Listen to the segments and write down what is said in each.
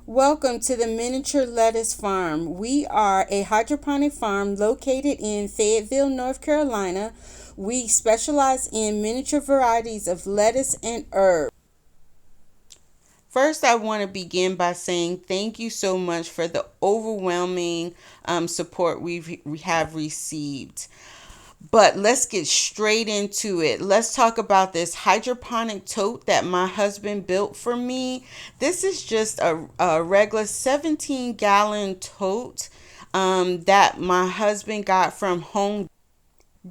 Welcome to the Miniature Lettuce Farm. We are a hydroponic farm located in Fayetteville, North Carolina. We specialize in miniature varieties of lettuce and herbs. First, I want to begin by saying thank you so much for the overwhelming support we have received. But let's get straight into it. Let's talk about this hydroponic tote that my husband built for me. This is just a regular 17-gallon tote that my husband got from Home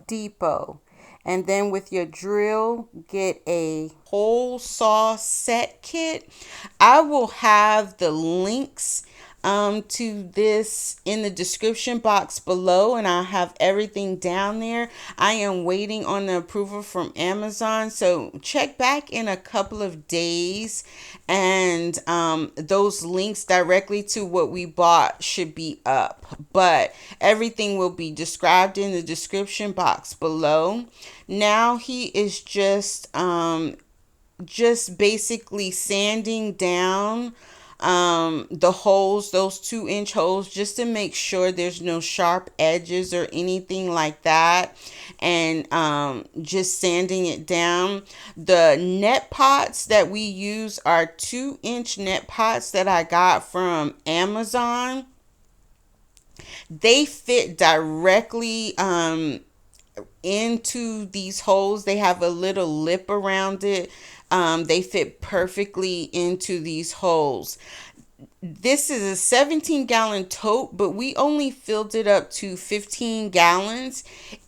Depot. And then with your drill, get a hole saw set kit. I will have the links to this in the description box below, and I'll have everything down there. I am waiting on the approval from Amazon, so check back in a couple of days, and those links directly to what we bought should be up, but everything will be described in the description box below. Now he is just basically sanding down the holes, those 2-inch holes, just to make sure there's no sharp edges or anything like that, and just sanding it down. The net pots that we use are 2-inch net pots that I got from Amazon. They fit directly into these holes. They have a little lip around it. They fit perfectly into these holes. This is a 17-gallon tote, but we only filled it up to 15 gallons.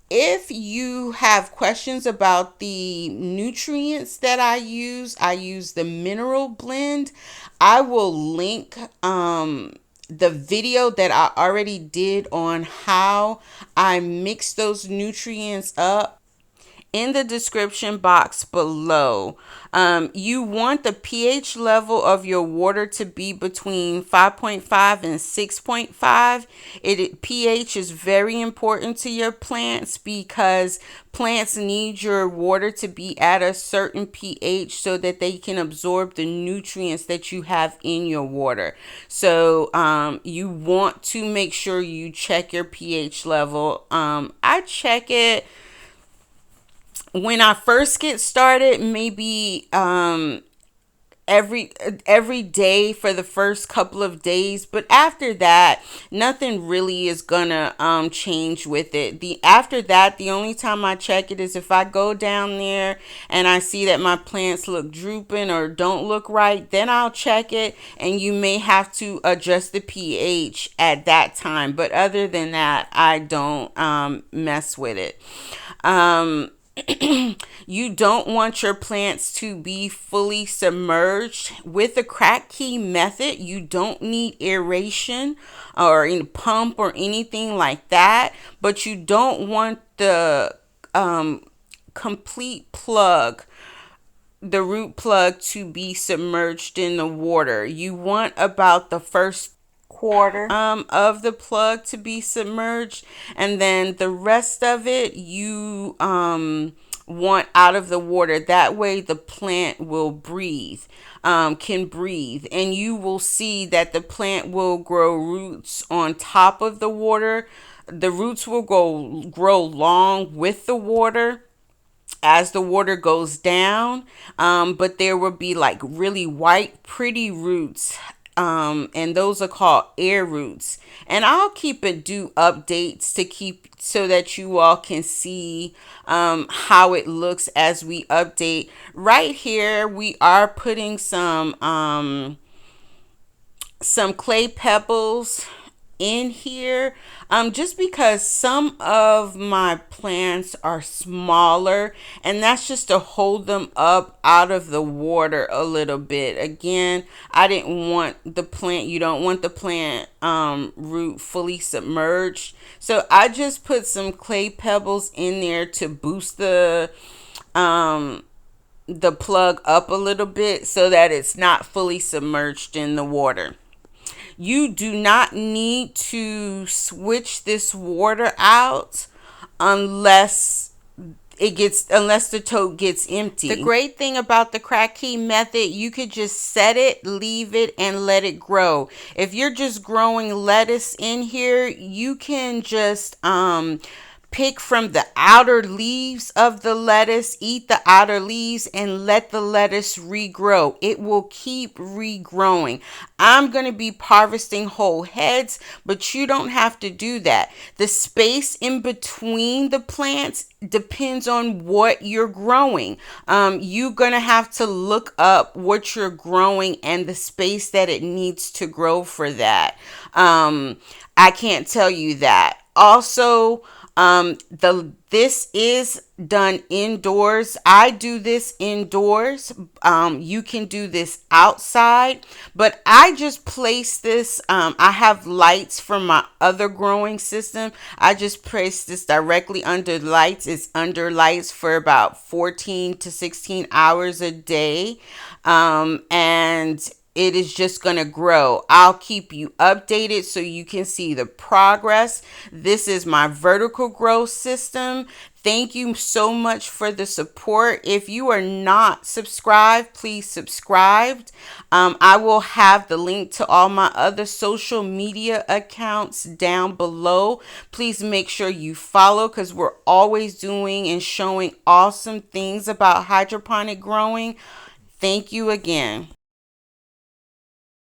If you have questions about the nutrients that I use the mineral blend. I will link the video that I already did on how I mix those nutrients up in the description box below. You want the pH level of your water to be between 5.5 and 6.5. pH is very important to your plants because plants need your water to be at a certain pH so that they can absorb the nutrients that you have in your water. So you want to make sure you check your pH level. I check it when I first get started, maybe every day for the first couple of days, but after that nothing really is gonna change with it. After that, the only time I check it is if I go down there and I see that my plants look drooping or don't look right, then I'll check it, and you may have to adjust the pH at that time, but other than that I don't mess with it. You don't want your plants to be fully submerged. With the Kratky method, you don't need aeration or any pump or anything like that, but you don't want the complete plug, the root plug, to be submerged in the water. You want about the first quarter of the plug to be submerged, and then the rest of it you want out of the water. That way the plant will can breathe, and you will see that the plant will grow roots on top of the water. The roots will grow long with the water as the water goes down, but there will be like really white pretty roots, and those are called air roots. And I'll keep it do updates to keep so that you all can see how it looks as we update. Right here we are putting some clay pebbles in here, just because some of my plants are smaller, and that's just to hold them up out of the water a little bit. Again, I didn't want the plant, you don't want the plant root fully submerged, so I just put some clay pebbles in there to boost the plug up a little bit so that it's not fully submerged in the water. You do not need to switch this water out unless it gets, unless the tote gets empty. The great thing about the Kratky method, you could just set it, leave it, and let it grow. If you're just growing lettuce in here, you can just pick from the outer leaves of the lettuce, eat the outer leaves, and let the lettuce regrow. It will keep regrowing. I'm going to be harvesting whole heads, but you don't have to do that. The space in between the plants depends on what you're growing. You're going to have to look up what you're growing and the space that it needs to grow for that. I can't tell you that. Also, this is done indoors. I do this indoors. You can do this outside, but I just place this. I have lights from my other growing system. I just place this directly under lights. It's under lights for about 14 to 16 hours a day. And it is just going to grow. I'll keep you updated so you can see the progress. This is my vertical growth system. Thank you so much for the support. If you are not subscribed, please subscribe. I will have the link to all my other social media accounts down below. Please make sure you follow, because we're always doing and showing awesome things about hydroponic growing. Thank you again.